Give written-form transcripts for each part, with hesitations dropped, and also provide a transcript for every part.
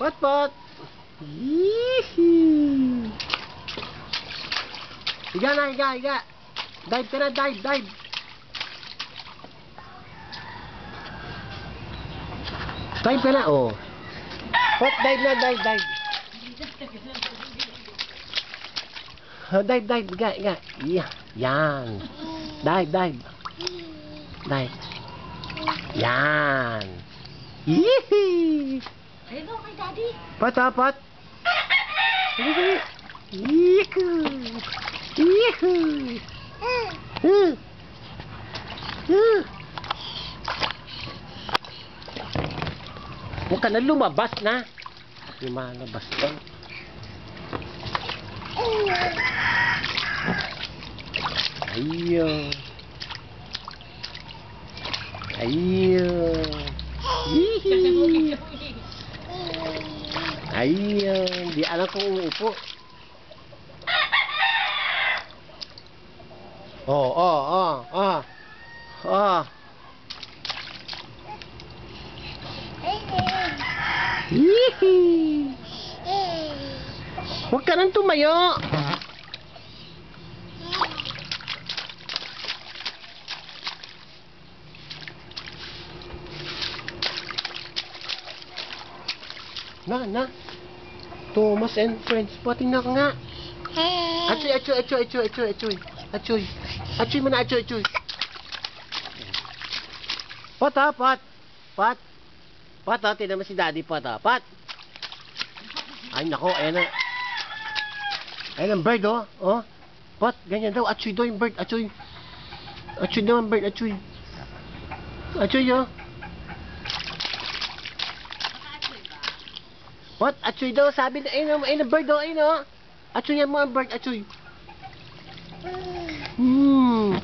Pot, pot. Yee-hee. Higa na, higa, higa. Dive ka na, dive, dive. Dive ka na, oh. Pot, dive na, dive, dive. Dive, dive, higa, higa. Yeah, yan. Dive, dive. Dive. Yan. Yee-hee. Ayun o, kay Daddy. Pot, ha, pot. Yee-hoo. Yee-hoo. Huwag ka na lumabas na. Lumalabas ka. Ayun. Ayun. Hihi. Ayun. Di alam kung uupo. Oh, oh, oh, oh. Oh. Hihi. Huwag ka nang tumayo. Na. Thomas and Friends. Pating na ka nga. Achoy, achoy, achoy, achoy, achoy, achoy. Achoy. Achoy mo na, achoy, achoy. Pot, ha, pot. Pot. Pot, ha. Tignan mo si Daddy, pot, ha. Pot. Ay, nako. Ayan na. Ayan ang bird, oh. Oh. Pot, ganyan daw. Achoy daw yung bird. Achoy. Achoy daw ang bird. Achoy. Achoy, oh. What? Achoy daw, sabi na, ayun ang bird daw, ayun o. Achoyan mo ang bird, achoy. Oh!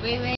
Wait, wait.